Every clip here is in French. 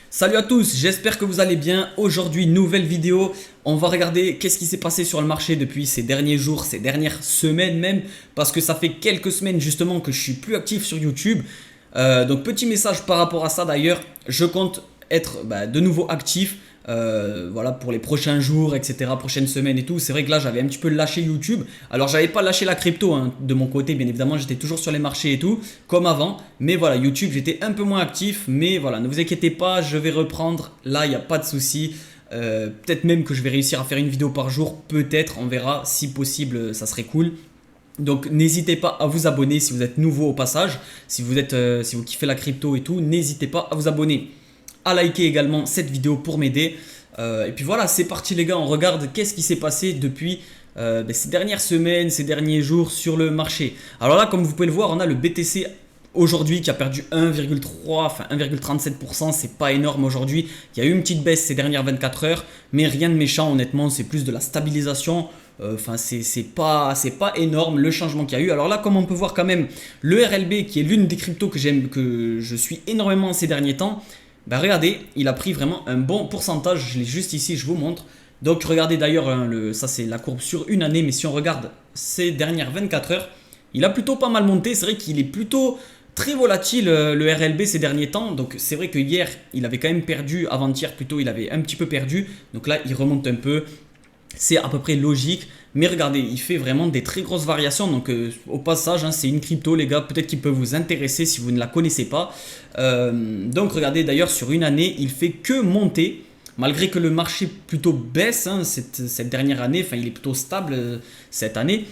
Salut à tous, j'espère que vous allez bien. Aujourd'hui, nouvelle vidéo. On va regarder qu'est-ce qui s'est passé sur le marché depuis ces derniers jours, ces dernières semaines même. Parce que ça fait quelques semaines justement que je suis plus actif sur YouTube. Donc petit message par rapport à ça d'ailleurs. Je compte être de nouveau actif. Voilà pour les prochains jours, etc., prochaines semaines et tout. C'est vrai que là j'avais un petit peu lâché YouTube. Alors j'avais pas lâché la crypto hein, de mon côté, bien évidemment j'étais toujours sur les marchés et tout comme avant. Mais voilà, YouTube j'étais un peu moins actif. Mais voilà, ne vous inquiétez pas, je vais reprendre. Là il n'y a pas de souci. Peut-être même que je vais réussir à faire une vidéo par jour. Peut-être, on verra. Si possible, ça serait cool. Donc n'hésitez pas à vous abonner si vous êtes nouveau au passage. Si vous kiffez la crypto et tout, n'hésitez pas à vous abonner, à liker également cette vidéo pour m'aider. Et puis voilà, c'est parti les gars, on regarde qu'est-ce qui s'est passé depuis ces dernières semaines, ces derniers jours sur le marché. Alors là, comme vous pouvez le voir, on a le BTC aujourd'hui qui a perdu 1,3, enfin 1,37%, c'est pas énorme aujourd'hui. Il y a eu une petite baisse ces dernières 24 heures, mais rien de méchant honnêtement, c'est plus de la stabilisation. Enfin, c'est pas énorme le changement qu'il y a eu. Alors là, comme on peut voir quand même, le RLB qui est l'une des cryptos que j'aime, que je suis énormément ces derniers temps, regardez, il a pris vraiment un bon pourcentage. Je l'ai juste ici, je vous montre. Donc regardez d'ailleurs, hein, ça c'est la courbe sur une année, mais si on regarde ces dernières 24 heures, il a plutôt pas mal monté. C'est vrai qu'il est plutôt très volatile le RLB ces derniers temps. Donc c'est vrai que hier, il avait quand même perdu, avant-hier plutôt, il avait un petit peu perdu. Donc là, il remonte un peu. C'est à peu près logique, mais regardez, il fait vraiment des très grosses variations. Donc au passage, hein, c'est une crypto les gars, peut-être qu'il peut vous intéresser si vous ne la connaissez pas. Donc regardez d'ailleurs sur une année, il fait que monter. Malgré que le marché plutôt baisse hein, cette dernière année, enfin il est plutôt stable cette année.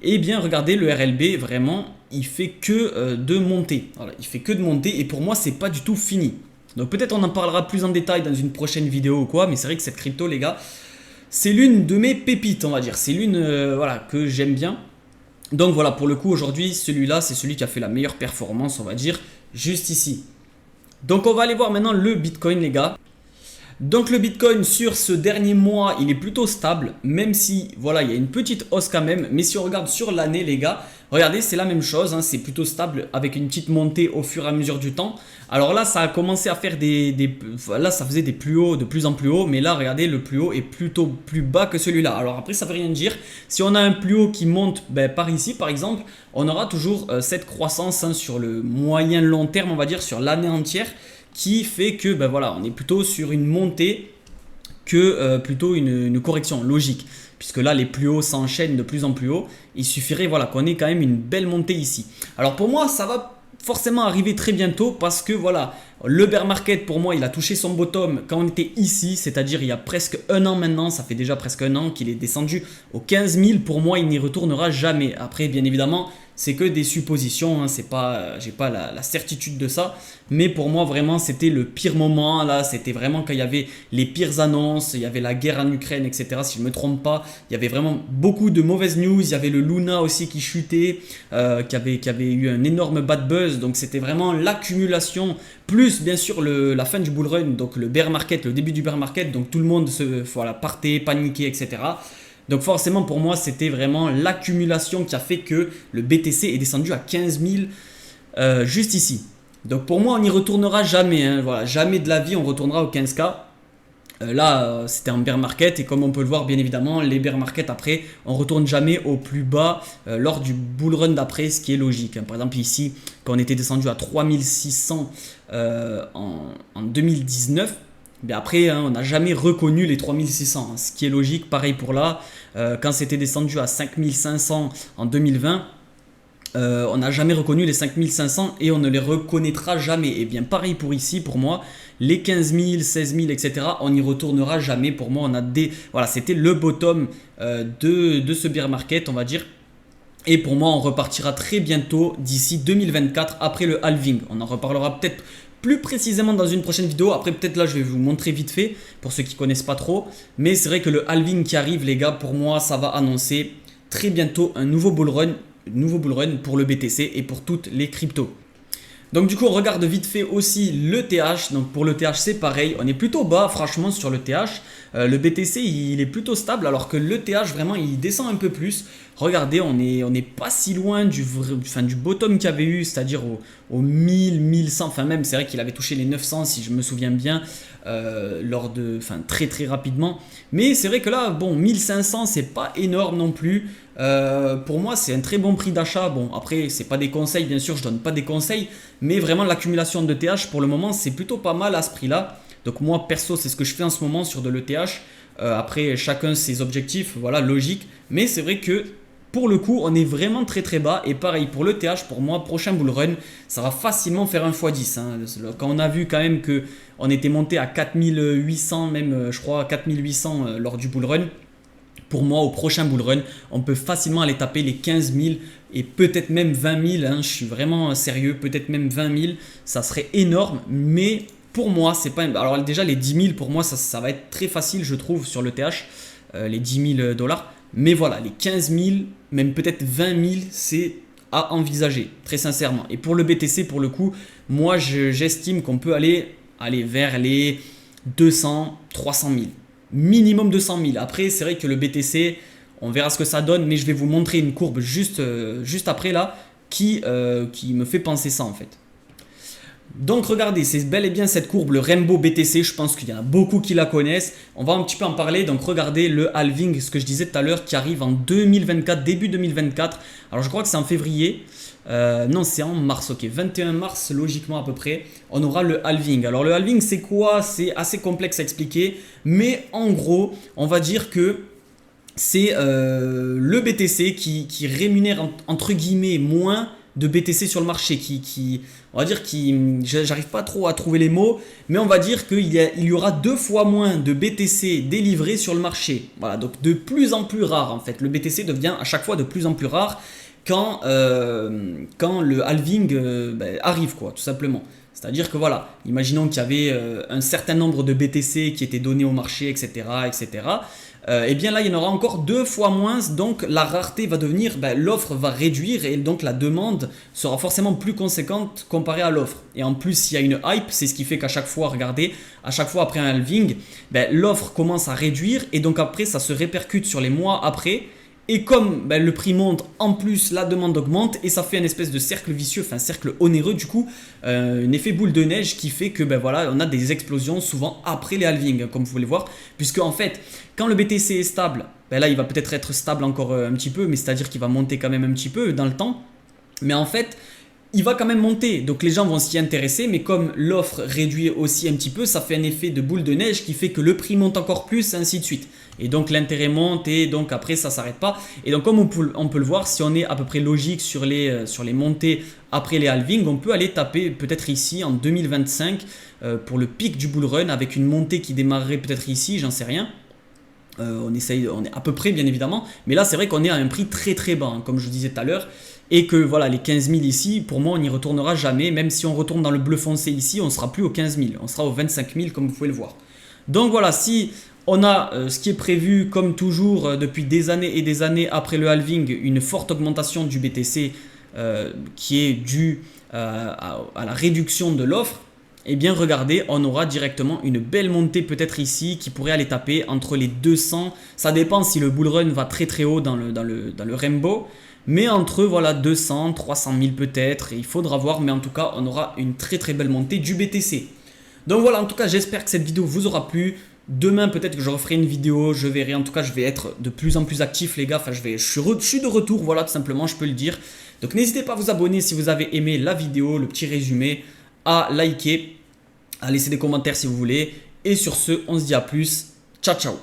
Et bien regardez le RLB, vraiment, il fait que de monter. Voilà, il fait que de monter et pour moi c'est pas du tout fini. Donc peut-être on en parlera plus en détail dans une prochaine vidéo ou quoi, mais c'est vrai que cette crypto les gars, c'est l'une de mes pépites, on va dire. C'est l'une voilà, que j'aime bien. Donc voilà, pour le coup, aujourd'hui, celui-là, c'est celui qui a fait la meilleure performance, on va dire, juste ici. Donc on va aller voir maintenant le Bitcoin, les gars. Donc le Bitcoin sur ce dernier mois, il est plutôt stable, même si voilà, il y a une petite hausse quand même. Mais si on regarde sur l'année, les gars, regardez, c'est la même chose, hein, c'est plutôt stable avec une petite montée au fur et à mesure du temps. Alors là, ça a commencé à faire là, ça faisait des plus hauts, de plus en plus haut, mais là, regardez, le plus haut est plutôt plus bas que celui-là. Alors après, ça veut rien dire. Si on a un plus haut qui monte par ici, par exemple, on aura toujours cette croissance hein, sur le moyen long terme, on va dire, sur l'année entière, qui fait que voilà, on est plutôt sur une montée que plutôt une correction logique. Puisque là, les plus hauts s'enchaînent de plus en plus haut. Il suffirait voilà, qu'on ait quand même une belle montée ici. Alors pour moi, ça va forcément arriver très bientôt parce que voilà, le bear market pour moi, il a touché son bottom quand on était ici, c'est-à-dire il y a presque un an maintenant. Ça fait déjà presque un an qu'il est descendu aux 15 000. Pour moi, il n'y retournera jamais. Après, bien évidemment, c'est que des suppositions, hein, c'est pas, j'ai pas la certitude de ça, mais pour moi vraiment c'était le pire moment là, c'était vraiment quand il y avait les pires annonces, il y avait la guerre en Ukraine, etc. Si je me trompe pas, il y avait vraiment beaucoup de mauvaises news, il y avait le Luna aussi qui chutait, qui avait eu un énorme bad buzz, donc c'était vraiment l'accumulation, plus bien sûr la fin du bull run, donc le bear market, le début du bear market, donc tout le monde partait, paniquait, etc. Donc forcément pour moi c'était vraiment l'accumulation qui a fait que le BTC est descendu à 15 000 juste ici. Donc pour moi on n'y retournera jamais, hein, voilà, jamais de la vie on retournera au 15K. Là c'était un bear market et comme on peut le voir bien évidemment les bear market après on retourne jamais au plus bas lors du bull run d'après, ce qui est logique hein. Par exemple ici quand on était descendu à 3600 en 2019, mais après, hein, on n'a jamais reconnu les 3600, hein, ce qui est logique. Pareil pour là, quand c'était descendu à 5500 en 2020, on n'a jamais reconnu les 5500 et on ne les reconnaîtra jamais. Et bien pareil pour ici, pour moi, les 15 000, 16 000, etc., on n'y retournera jamais. Pour moi, voilà, c'était le bottom de ce bear market, on va dire. Et pour moi, on repartira très bientôt d'ici 2024 après le halving. On en reparlera peut-être plus précisément dans une prochaine vidéo. Après peut-être là je vais vous montrer vite fait pour ceux qui ne connaissent pas trop. Mais c'est vrai que le halving qui arrive les gars, pour moi ça va annoncer très bientôt un nouveau bull run pour le BTC et pour toutes les cryptos. Donc du coup on regarde vite fait aussi le TH. Donc pour le TH c'est pareil, on est plutôt bas franchement sur le TH. Le BTC il est plutôt stable alors que le TH vraiment il descend un peu plus. Regardez, on est pas si loin du bottom qu'il y avait eu, c'est-à-dire aux 1000, 1100, enfin même c'est vrai qu'il avait touché les 900 si je me souviens bien, très rapidement. Mais c'est vrai que là, bon, 1500 c'est pas énorme non plus. Pour moi c'est un très bon prix d'achat. Bon après c'est pas des conseils, bien sûr je donne pas des conseils, mais vraiment l'accumulation de TH pour le moment c'est plutôt pas mal à ce prix là. Donc moi perso c'est ce que je fais en ce moment sur de l'ETH. Après chacun ses objectifs, voilà, logique. Mais c'est vrai que pour le coup on est vraiment très bas. Et pareil pour l'ETH, pour moi prochain bull run ça va facilement faire un x10 hein. Quand on a vu quand même que on était monté à 4800, même je crois 4800 lors du bull run. Pour moi, au prochain bull run, on peut facilement aller taper les 15 000 et peut-être même 20 000. Hein, je suis vraiment sérieux, peut-être même 20 000. Ça serait énorme, mais pour moi, c'est pas. Alors, déjà, les 10 000, pour moi, ça va être très facile, je trouve, sur le TH, les 10 000 dollars. Mais voilà, les 15 000, même peut-être 20 000, c'est à envisager, très sincèrement. Et pour le BTC, pour le coup, moi, j'estime qu'on peut aller vers les 200, 300 000. Minimum 200 000. Après, c'est vrai que le BTC, on verra ce que ça donne, mais je vais vous montrer une courbe juste après là qui me fait penser ça en fait. Donc regardez, c'est bel et bien cette courbe, le Rainbow BTC, je pense qu'il y en a beaucoup qui la connaissent. On va un petit peu en parler, donc regardez le halving, ce que je disais tout à l'heure, qui arrive en 2024, début 2024. Alors je crois que c'est en février, non c'est en mars, ok, 21 mars logiquement à peu près, on aura le halving. Alors le halving c'est quoi? C'est assez complexe à expliquer, mais en gros, on va dire que c'est le BTC qui rémunère entre guillemets moins de BTC sur le marché, on va dire j'arrive pas trop à trouver les mots, mais on va dire qu'il y aura 2 fois moins de BTC délivrés sur le marché. Voilà, donc de plus en plus rare en fait. Le BTC devient à chaque fois de plus en plus rare quand le halving arrive, quoi, tout simplement. C'est-à-dire que voilà, imaginons qu'il y avait un certain nombre de BTC qui étaient donnés au marché, etc. Et bien là, il y en aura encore 2 fois moins, donc la rareté va devenir, l'offre va réduire et donc la demande sera forcément plus conséquente comparée à l'offre. Et en plus, il y a une hype, c'est ce qui fait qu'à chaque fois, regardez, à chaque fois après un halving, l'offre commence à réduire et donc après, ça se répercute sur les mois après. Et comme le prix monte, en plus la demande augmente et ça fait un espèce de cercle vicieux, enfin cercle onéreux du coup, un effet boule de neige qui fait que voilà, on a des explosions souvent après les halvings, comme vous pouvez le voir, puisque en fait quand le BTC est stable, là il va peut-être être stable encore un petit peu, mais c'est-à-dire qu'il va monter quand même un petit peu dans le temps, mais en fait il va quand même monter, donc les gens vont s'y intéresser, mais comme l'offre réduit aussi un petit peu, ça fait un effet de boule de neige qui fait que le prix monte encore plus, et ainsi de suite. Et donc l'intérêt monte et donc après ça s'arrête pas. Et donc comme on peut le voir, si on est à peu près logique sur les montées après les halvings, on peut aller taper peut-être ici en 2025 pour le pic du bull run avec une montée qui démarrerait peut-être ici, j'en sais rien. On est à peu près bien évidemment, mais là c'est vrai qu'on est à un prix très bas, hein, comme je disais tout à l'heure. Et que voilà, les 15 000 ici, pour moi on n'y retournera jamais. Même si on retourne dans le bleu foncé ici, on ne sera plus aux 15 000, on sera aux 25 000 comme vous pouvez le voir. Donc voilà, si on a ce qui est prévu comme toujours depuis des années et des années après le halving, une forte augmentation du BTC qui est due à la réduction de l'offre, et bien regardez, on aura directement une belle montée peut-être ici qui pourrait aller taper entre les 200, ça dépend si le bull run va très haut dans le Rainbow, mais entre voilà 200, 300 000 peut-être, et il faudra voir, mais en tout cas on aura une très belle montée du BTC. Donc voilà, en tout cas j'espère que cette vidéo vous aura plu. Demain peut-être que je referai une vidéo, je verrai, en tout cas je vais être de plus en plus actif les gars, enfin je suis de retour, voilà tout simplement, je peux le dire. Donc n'hésitez pas à vous abonner si vous avez aimé la vidéo, le petit résumé, à liker, à laisser des commentaires si vous voulez. Et sur ce, on se dit à plus, ciao ciao.